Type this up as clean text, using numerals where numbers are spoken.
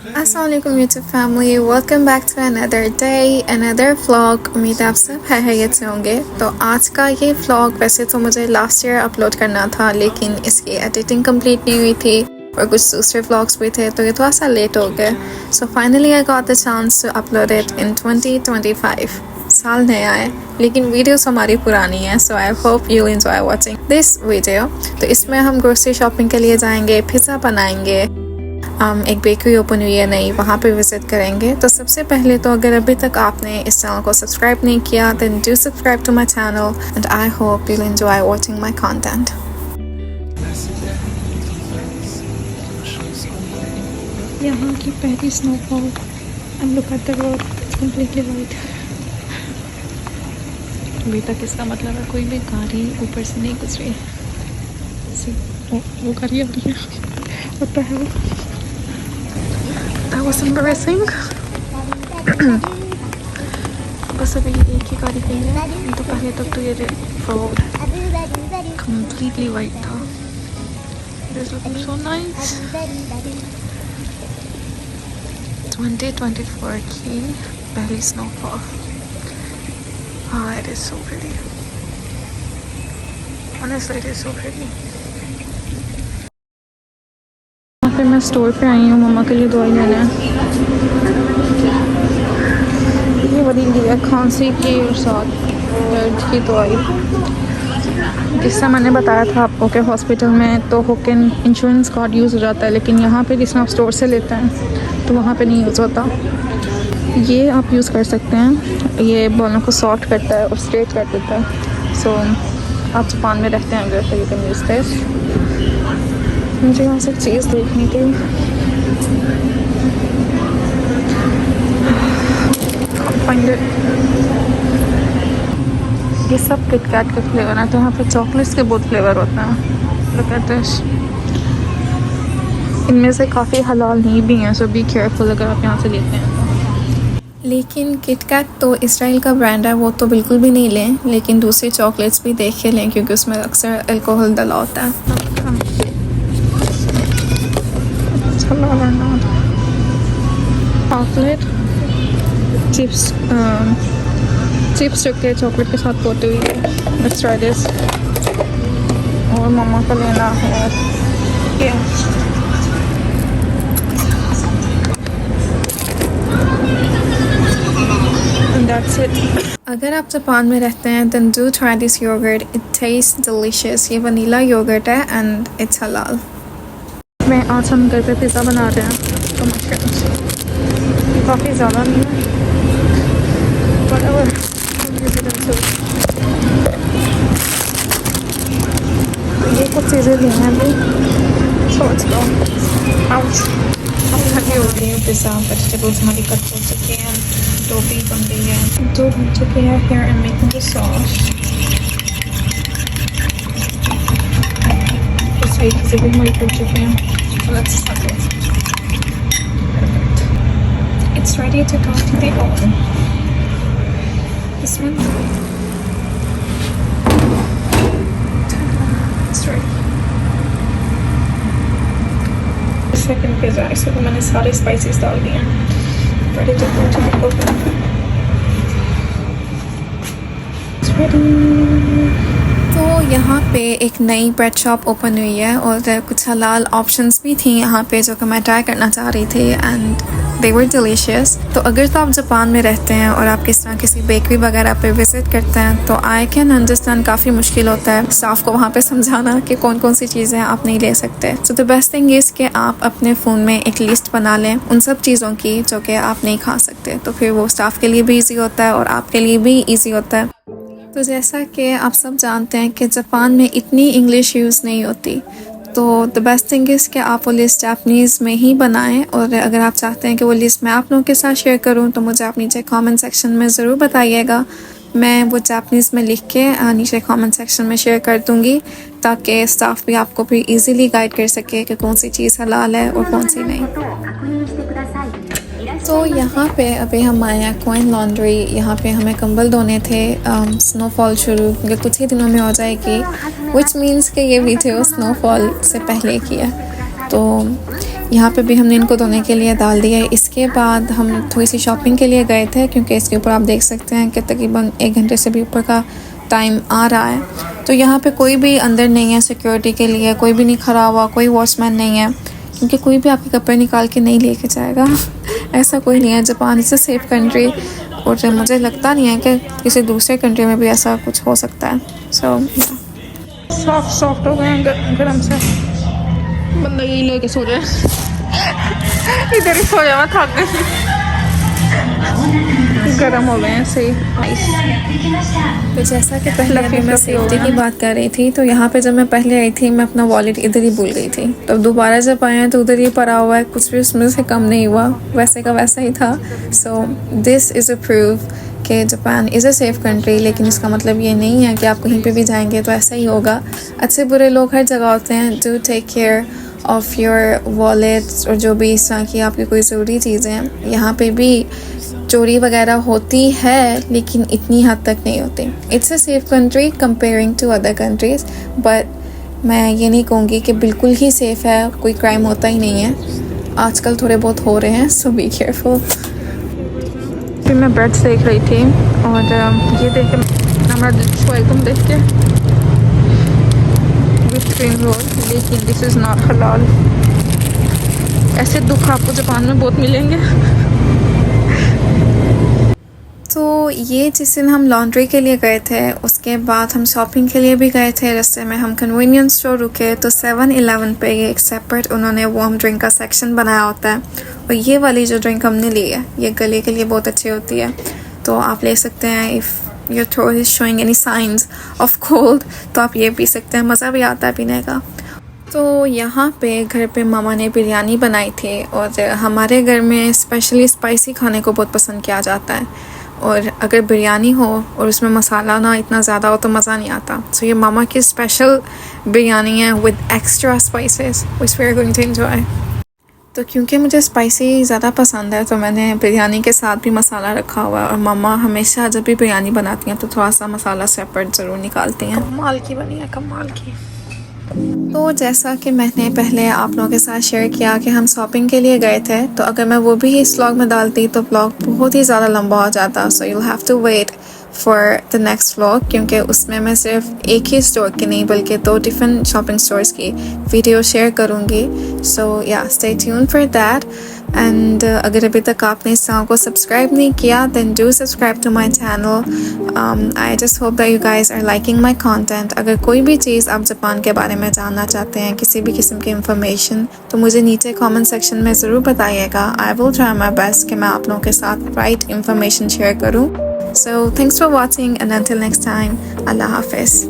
अस्सलाम वालेकुम YouTube family, welcome back to another day another vlog. उम्मीद है आप सब खैरियत से होंगे। तो आज का ये व्लॉग वैसे तो मुझे लास्ट ईयर अपलोड करना था, लेकिन इसकी एडिटिंग कंप्लीट नहीं हुई थी और कुछ दूसरे व्लॉग्स भी थे, तो ये थोड़ा सा लेट हो गए। So finally I got the chance to upload it in 2025। साल नया है लेकिन वीडियोस हमारी पुरानी है, so I hope you enjoy watching this video. तो इसमें हम ग्रोसरी शॉपिंग के लिए जाएंगे, पिज़्ज़ा बनाएंगे, एक बेकरी ओपन हुई है नई, वहाँ पे विज़िट करेंगे। तो सबसे पहले तो अगर अभी तक आपने इस चैनल को सब्सक्राइब नहीं किया then do subscribe to my channel and I hope you enjoy watching my content. यहाँ की पहली snowfall and look at the road, it's completely white. अभी तक इसका मतलब है कोई भी गाड़ी ऊपर से नहीं गुजरी। वो गाड़ी आ रही है। What the hell? That was embarrassing. बस अभी एक ही गाड़ी गई है, नहीं तो पहले तक तो ये रोड completely white था। It is looking so nice. 2024 की पहली snowfall. Ah, it is so pretty. Honestly, it is so pretty. फिर मैं स्टोर पे आई हूँ मम्मा के लिए दवाई लेना है। ये वाली लिया खांसी की और साथ दर्द की दवाई। जिससे मैंने बताया था आपको कि हॉस्पिटल में तो होकन इंश्योरेंस कार्ड यूज़ हो जाता है, लेकिन यहाँ पे जिसमें आप स्टोर से लेते हैं तो वहाँ पे नहीं यूज़ होता। ये आप यूज़ कर सकते हैं, ये बालों को सॉफ्ट करता है और स्ट्रेट कर देता है। सो आप जापान में रहते हैं अगर तो यू कैन यूज़ दिस। मुझे यहाँ से चीज़ देखनी थी, ये सब किटकैट के फ्लेवर हैं, तो यहाँ पे चॉकलेट्स के बहुत फ्लेवर होते हैं। Look at this. इनमें से काफ़ी हलाल नहीं भी हैं, सो बी केयरफुल अगर आप यहाँ से लेते हैं तो। लेकिन किटकैट तो इसराइल का ब्रांड है, वो तो बिल्कुल भी नहीं लें, लेकिन दूसरी चॉकलेट्स भी देख के लें क्योंकि उसमें अक्सर अल्कोहल डला होता है। चॉकलेट चिप्स चिप्स जो के चॉकलेट के साथ पोती हुई है। Let's try this. और मम्मा को लेना है ये That's it. अगर आप जापान में रहते हैं then do try this yogurt. It tastes delicious. ये वनीला योगर्ट है and it's halal. मैं आज हम घर पे पिज़्ज़ा बना रहे हैं, तो काफ़ी ज़्यादा नहीं है बराबर। ये कुछ चीज़ें ली हैं अभी, सोच लो अब ठंडी हो गई है। पिज़्ज़ा वेजिटेबल्स हमारी कट हो चुकी हैं, डो भी बन गई है, डो बन चुकी है। Here I am making the sauce. तो सही चीज़ें भी हमारी कट चुकी हैं। Let's start it. Perfect. It's ready to go to the oven. This one. It's ready. Second pizza. इसमें तो मैंने सारे spices डाल दिए हैं. Ready to go to the oven. It's ready. तो यहाँ पे एक नई ब्रेड शॉप ओपन हुई है और कुछ हलाल ऑप्शंस भी थी यहाँ पे जो कि मैं ट्राई करना चाह रही थी एंड दे वर डिलीशियस। तो अगर तो आप जापान में रहते हैं और आप किस तरह किसी बेकरी वगैरह पे विज़िट करते हैं तो आई कैन अंडरस्टैंड काफ़ी मुश्किल होता है स्टाफ को वहाँ पे समझाना कि कौन कौन सी चीज़ें आप नहीं ले सकते। So the best thing is कि आप अपने फ़ोन में एक लिस्ट बना लें उन सब चीज़ों की जो कि आप नहीं खा सकते, तो फिर वो स्टाफ के लिए भी ईजी होता है और आपके लिए भी ईजी होता है। तो जैसा कि आप सब जानते हैं कि जापान में इतनी इंग्लिश यूज़ नहीं होती, तो द बेस्ट थिंग इज़ कि आप वो लिस्ट जापनीज़ में ही बनाएं। और अगर आप चाहते हैं कि वो लिस्ट मैं आप लोगों के साथ शेयर करूं तो मुझे आप नीचे कमेंट सेक्शन में ज़रूर बताइएगा। मैं वो जापनीज़ में लिख के नीचे कमेंट सेक्शन में शेयर कर दूंगी ताकि स्टाफ भी आपको भी इजीली गाइड कर सके कि कौन सी चीज़ हलाल है और कौन सी नहीं। तो यहाँ पे अभी हम आए हैं कॉइन लॉन्ड्री। यहाँ पे हमें कंबल धोने थे। स्नोफॉल शुरू क्योंकि कुछ ही दिनों में हो जाएगी, विच मीन्स कि ये वीडियो स्नोफॉल से पहले की है। तो यहाँ पे भी हमने इनको धोने के लिए डाल दिया है। इसके बाद हम थोड़ी सी शॉपिंग के लिए गए थे, क्योंकि इसके ऊपर आप देख सकते हैं कि तकरीबन 1 घंटे से भी ऊपर का टाइम आ रहा है। तो यहाँ पे कोई भी अंदर नहीं है सिक्योरिटी के लिए, कोई भी नहीं खड़ा हुआ, कोई वॉचमैन नहीं है, क्योंकि कोई भी आपके कपड़े निकाल के नहीं लेके जाएगा। ऐसा कोई नहीं है। Japan is a safe country, और मुझे लगता नहीं है कि किसी दूसरे कंट्री में भी ऐसा कुछ हो सकता है। सो सॉफ्ट हो गए गरम से, बंदा यही लेके सो जाए। इधर ही सो जावा, थक गई, गर्म हो गए हैं सही। तो जैसा कि पहले मैं सेफ्टी की बात कर रही थी, तो यहाँ पे जब मैं पहले आई थी मैं अपना वॉलेट इधर ही भूल गई थी। तो दोबारा जब आए हैं तो उधर ही पड़ा हुआ है, कुछ भी उसमें से कम नहीं हुआ, वैसे का वैसा ही था। So this is a proof कि Japan is a safe country, लेकिन इसका मतलब ये नहीं है कि आप कहीं पे भी जाएंगे तो ऐसा ही होगा। अच्छे बुरे लोग हर जगह होते हैं। Do take care of your wallets, और जो भी इस तरह की आपकी कोई ज़रूरी चीज़ें हैं। यहाँ पे भी चोरी वगैरह होती है, लेकिन इतनी हद तक नहीं होती। It's a safe country comparing to other countries, but मैं ये नहीं कहूँगी कि बिल्कुल ही सेफ़ है, कोई क्राइम होता ही नहीं है। आजकल थोड़े बहुत हो रहे हैं, सो बी केयरफुल। फिर मैं ब्रेड्स देख रही थी, और ये देख के हमारा दिल छुआ एकदम देख के। विथ क्रीम रोल, लेकिन दिस इज़ नॉट हलाल। ऐसे दुख आपको जापान में बहुत मिलेंगे। तो ये जिस दिन हम लॉन्ड्री के लिए गए थे, उसके बाद हम शॉपिंग के लिए भी गए थे। रास्ते में हम कन्वीनियंस स्टोर रुके, तो 7-Eleven पे ये एक सेपरेट उन्होंने वार्म ड्रिंक का सेक्शन बनाया होता है। और ये वाली जो ड्रिंक हमने ली है, ये गले के लिए बहुत अच्छी होती है, तो आप ले सकते हैं। If your throat is showing any science of cold, तो आप ये पी सकते हैं, मज़ा भी आता है पीने का। तो यहाँ पे घर पे मामा ने बिरयानी बनाई थी, और हमारे घर में स्पेशली स्पाइसी खाने को बहुत पसंद किया जाता है। और अगर बिरयानी हो और उसमें मसाला ना इतना ज़्यादा हो तो मज़ा नहीं आता। सो ये मामा की स्पेशल बिरयानी है with extra spices, which we are going to enjoy. तो क्योंकि मुझे स्पाइसी ज़्यादा पसंद है, तो मैंने बिरयानी के साथ भी मसाला रखा हुआ है। और मामा हमेशा जब भी बिरयानी बनाती हैं तो थोड़ा सा मसाला सेपरेट ज़रूर निकालती हैं। कमाल की बनी है, कमाल की। तो जैसा कि मैंने पहले आप लोगों के साथ शेयर किया कि हम शॉपिंग के लिए गए थे, तो अगर मैं वो भी इस व्लॉग में डालती तो व्लॉग बहुत ही ज़्यादा लंबा हो जाता। So you have to wait for the next vlog, क्योंकि उसमें मैं सिर्फ एक ही स्टोर की नहीं बल्कि 2 डिफरेंट शॉपिंग स्टोर्स की वीडियो शेयर करूँगी। सो या stay tune for that. And अगर अभी तक आपने इस चैनल को सब्सक्राइब नहीं किया, then do subscribe to my channel. I just hope that you guys are liking my content. अगर कोई भी चीज़ आप जापान के बारे में जानना चाहते हैं, किसी भी किस्म की इंफॉर्मेशन, तो मुझे नीचे कमेंट सेक्शन में ज़रूर बताइएगा। I will try my best कि मैं आप लोगों के साथ राइट इंफॉर्मेशन शेयर करूँ। So thanks for watching, and until next time, Allah Hafiz.